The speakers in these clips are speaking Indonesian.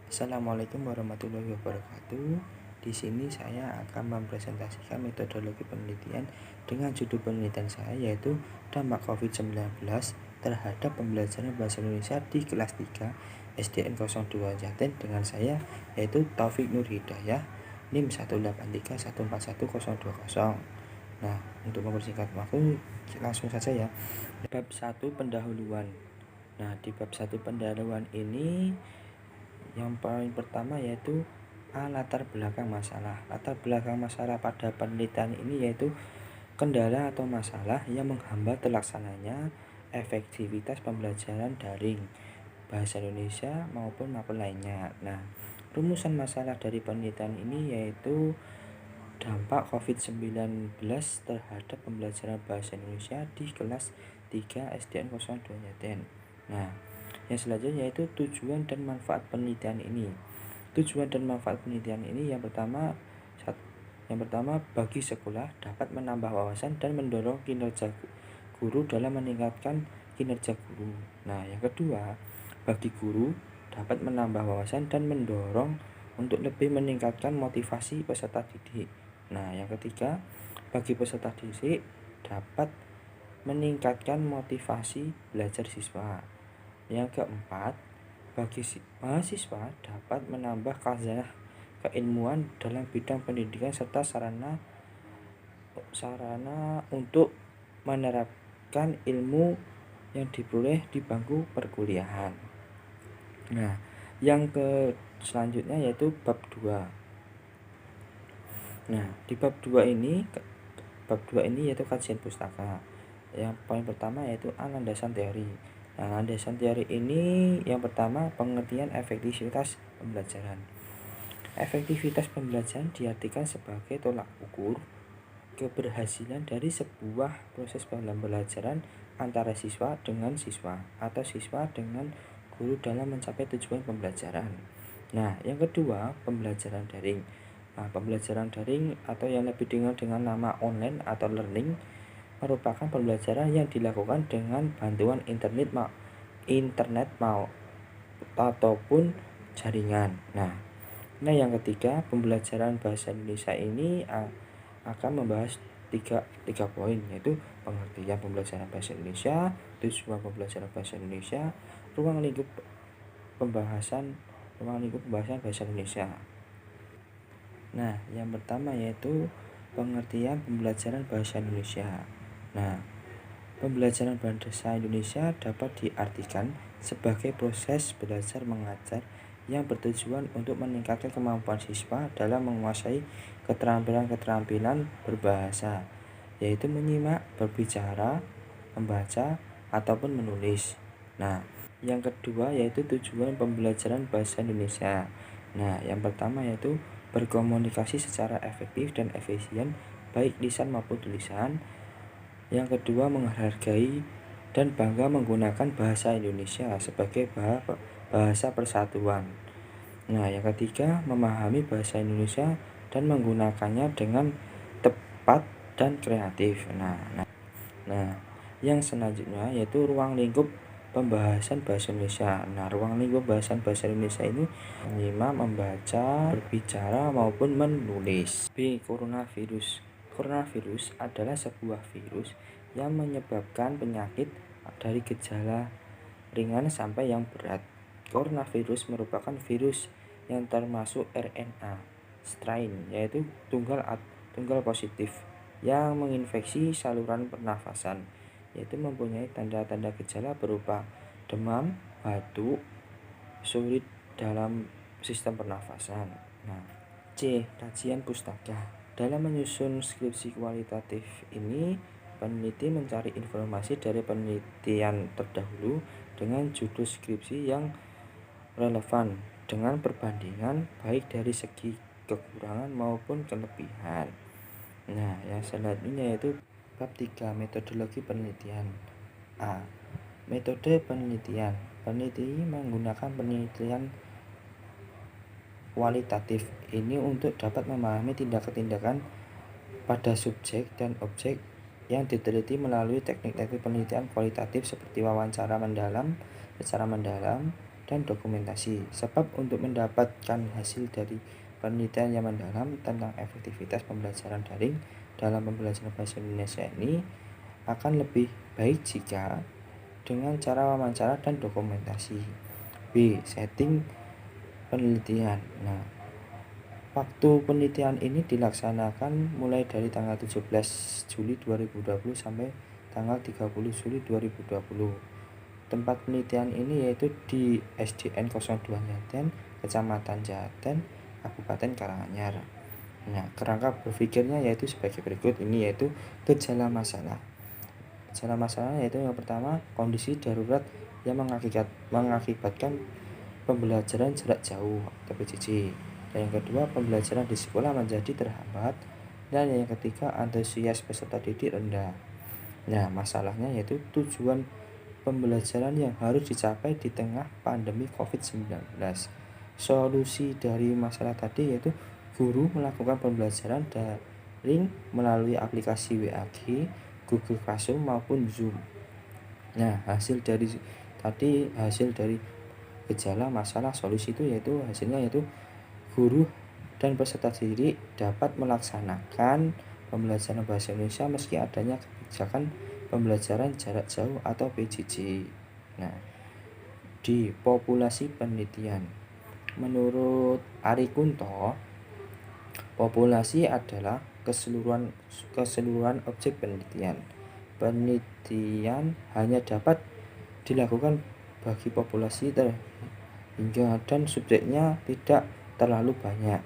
Assalamualaikum warahmatullahi wabarakatuh. Di sini saya akan mempresentasikan metodologi penelitian dengan judul penelitian saya yaitu dampak COVID-19 terhadap pembelajaran bahasa Indonesia di kelas 3 SDN 02 Jaten dengan saya yaitu Taufik Nur Hidayah NIM 183141020. Nah, untuk mempersingkat waktu langsung saja ya. Bab 1 pendahuluan. Nah, di bab 1 pendahuluan ini yang paling pertama yaitu latar belakang masalah. Latar belakang masalah pada penelitian ini yaitu kendala atau masalah yang menghambat terlaksananya efektivitas pembelajaran daring bahasa Indonesia maupun mapel lainnya. Nah, rumusan masalah dari penelitian ini yaitu dampak COVID-19 terhadap pembelajaran bahasa Indonesia di kelas 3 SDN 02 Jaten. Nah, yang selanjutnya yaitu tujuan dan manfaat penelitian ini. Tujuan dan manfaat penelitian ini yang pertama bagi sekolah dapat menambah wawasan dan mendorong kinerja guru dalam meningkatkan kinerja guru. Nah, yang kedua, bagi guru dapat menambah wawasan dan mendorong untuk lebih meningkatkan motivasi peserta didik. Nah, yang ketiga, bagi peserta didik dapat meningkatkan motivasi belajar siswa. Yang keempat, bagi mahasiswa dapat menambah khazanah keilmuan dalam bidang pendidikan serta sarana untuk menerapkan ilmu yang diperoleh di bangku perkuliahan. Nah, yang selanjutnya yaitu bab 2. Nah, di bab 2 ini yaitu kajian pustaka. Yang paling pertama yaitu landasan teori. Nah, landasan teori ini yang pertama pengertian efektivitas pembelajaran. Efektivitas pembelajaran diartikan sebagai tolak ukur keberhasilan dari sebuah proses pembelajaran antara siswa dengan siswa atau siswa dengan guru dalam mencapai tujuan pembelajaran. Nah, yang kedua, pembelajaran daring. Nah, pembelajaran daring atau yang lebih dikenal dengan nama online atau learning merupakan pembelajaran yang dilakukan dengan bantuan internet ataupun jaringan. Nah, yang ketiga, pembelajaran bahasa Indonesia ini akan membahas tiga poin, yaitu pengertian pembelajaran bahasa Indonesia, tujuan pembelajaran bahasa Indonesia, ruang lingkup pembahasan bahasa Indonesia. Nah, yang pertama yaitu pengertian pembelajaran bahasa Indonesia. Nah, pembelajaran bahasa Indonesia dapat diartikan sebagai proses belajar mengajar yang bertujuan untuk meningkatkan kemampuan siswa dalam menguasai keterampilan berbahasa, yaitu menyimak, berbicara, membaca, ataupun menulis. Nah, yang kedua yaitu tujuan pembelajaran bahasa Indonesia. Nah, yang pertama yaitu berkomunikasi secara efektif dan efisien, baik lisan maupun tulisan. Yang kedua, menghargai dan bangga menggunakan bahasa Indonesia sebagai bahasa persatuan. Nah, yang ketiga, memahami bahasa Indonesia dan menggunakannya dengan tepat dan kreatif. Nah, yang selanjutnya yaitu ruang lingkup pembahasan bahasa Indonesia. Nah, ruang lingkup pembahasan bahasa Indonesia ini menyimak, membaca, berbicara maupun menulis. B. Coronavirus. Coronavirus adalah sebuah virus yang menyebabkan penyakit dari gejala ringan sampai yang berat. Coronavirus merupakan virus yang termasuk RNA strain, yaitu tunggal positif yang menginfeksi saluran pernafasan, yaitu mempunyai tanda-tanda gejala berupa demam, batuk, sulit dalam sistem pernafasan. Nah, C. Kajian pustaka. Dalam menyusun skripsi kualitatif ini, peneliti mencari informasi dari penelitian terdahulu dengan judul skripsi yang relevan dengan perbandingan baik dari segi kekurangan maupun kelebihan. Nah, yang selanjutnya yaitu bab 3, metodologi penelitian. A. Metode penelitian. Peneliti menggunakan penelitian kualitatif ini untuk dapat memahami tindakan-tindakan pada subjek dan objek yang diteliti melalui teknik-teknik penelitian kualitatif seperti wawancara secara mendalam, dan dokumentasi. Sebab untuk mendapatkan hasil dari penelitian yang mendalam tentang efektivitas pembelajaran daring dalam pembelajaran bahasa Indonesia ini akan lebih baik jika dengan cara wawancara dan dokumentasi. B. Setting penelitian. Nah, waktu penelitian ini dilaksanakan mulai dari tanggal 17 Juli 2020 sampai tanggal 30 Juli 2020. Tempat penelitian ini yaitu di SDN 02 Jaten, Kecamatan Jaten, Kabupaten Karanganyar. Nah, kerangka berpikirnya yaitu sebagai berikut, ini yaitu gejala masalah. Gejala masalah yaitu yang pertama, kondisi darurat yang mengakibatkan pembelajaran jarak jauh atau PJJ. Dan yang kedua, pembelajaran di sekolah menjadi terhambat. Dan yang ketiga, antusias peserta didik rendah. Nah, masalahnya yaitu tujuan pembelajaran yang harus dicapai di tengah pandemi COVID-19. Solusi dari masalah tadi yaitu guru melakukan pembelajaran daring melalui aplikasi WAG, Google Classroom maupun Zoom. Nah, hasil dari gejala masalah solusi itu yaitu hasilnya yaitu guru dan peserta didik dapat melaksanakan pembelajaran bahasa Indonesia meski adanya kebijakan pembelajaran jarak jauh atau PJJ. Nah, di populasi penelitian, menurut Ari Kunto, populasi adalah keseluruhan objek penelitian. Penelitian hanya dapat dilakukan bagi populasi terhingga dan subjeknya tidak terlalu banyak.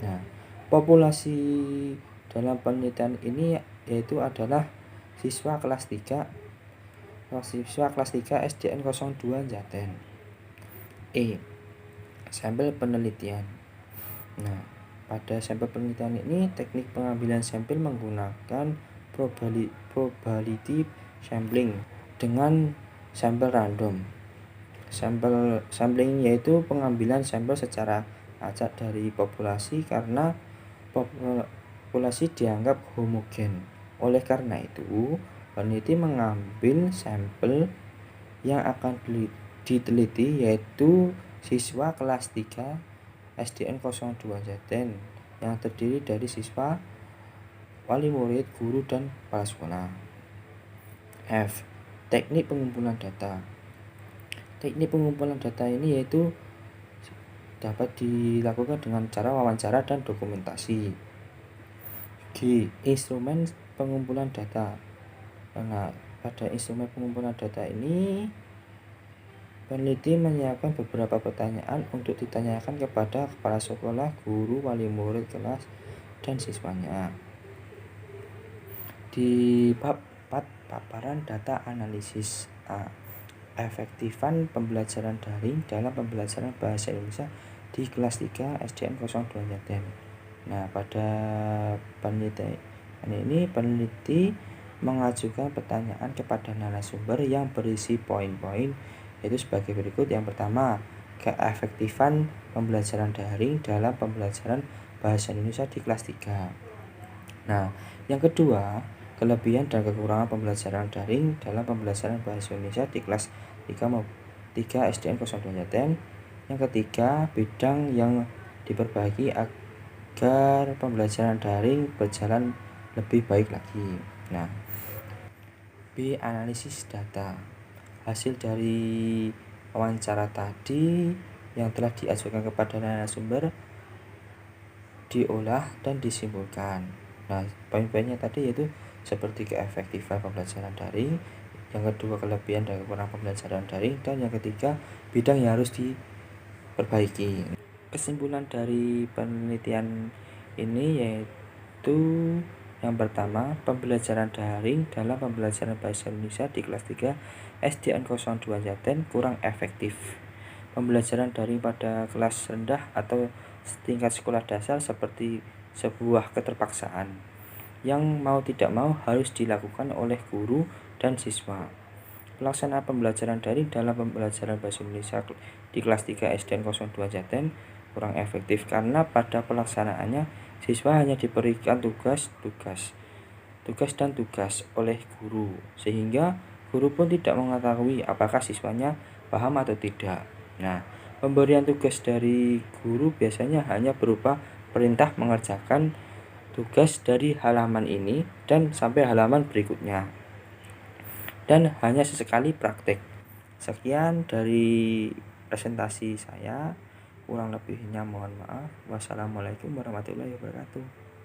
Nah, populasi dalam penelitian ini yaitu adalah siswa kelas 3 SDN 02 Jaten. E. Sampel penelitian. Nah, pada sampel penelitian ini teknik pengambilan sampel menggunakan probability sampling dengan sampel random. Sampling yaitu pengambilan sampel secara acak dari populasi karena populasi dianggap homogen. Oleh karena itu, peneliti mengambil sampel yang akan diteliti yaitu siswa kelas 3 SDN 02 Jaten yang terdiri dari siswa, wali murid, guru, dan kepala sekolah. F. Teknik pengumpulan data. Teknik pengumpulan data ini yaitu dapat dilakukan dengan cara wawancara dan dokumentasi. G. Instrumen pengumpulan data. Nah, pada instrumen pengumpulan data ini peneliti menyiapkan beberapa pertanyaan untuk ditanyakan kepada kepala sekolah, guru, wali murid kelas, dan siswanya. Di bab 4, paparan data analisis. A. Efektifan pembelajaran daring dalam pembelajaran bahasa Indonesia di kelas 3 SDN 02 Jaten. Nah, pada penelitian ini peneliti mengajukan pertanyaan kepada narasumber yang berisi poin-poin yaitu sebagai berikut. Yang pertama, keefektifan pembelajaran daring dalam pembelajaran bahasa Indonesia di kelas 3. Nah, yang kedua, kelebihan dan kekurangan pembelajaran daring dalam pembelajaran bahasa Indonesia di kelas 3 SDN 02 Jaten. Yang ketiga, bidang yang diperbaiki agar pembelajaran daring berjalan lebih baik lagi. Nah, B. Analisis data. Hasil dari wawancara tadi yang telah diajukan kepada narasumber diolah dan disimpulkan. Nah, poin-poinnya tadi yaitu seperti keefektifan pembelajaran daring, yang kedua kelebihan dan kekurangan pembelajaran daring, dan yang ketiga bidang yang harus diperbaiki. Kesimpulan dari penelitian ini yaitu yang pertama, pembelajaran daring dalam pembelajaran bahasa Indonesia di kelas 3 SDN 02 Jaten kurang efektif. Pembelajaran daring pada kelas rendah atau tingkat sekolah dasar seperti sebuah keterpaksaan yang mau tidak mau harus dilakukan oleh guru dan siswa. Pelaksanaan pembelajaran daring dalam pembelajaran bahasa Indonesia di kelas 3 SDN 02 Jaten kurang efektif karena pada pelaksanaannya siswa hanya diberikan tugas oleh guru, sehingga guru pun tidak mengetahui apakah siswanya paham atau tidak. Nah, pemberian tugas dari guru biasanya hanya berupa perintah mengerjakan tugas dari halaman ini dan sampai halaman berikutnya, dan hanya sesekali praktek. Sekian dari presentasi saya, kurang lebihnya mohon maaf. Wassalamualaikum warahmatullahi wabarakatuh.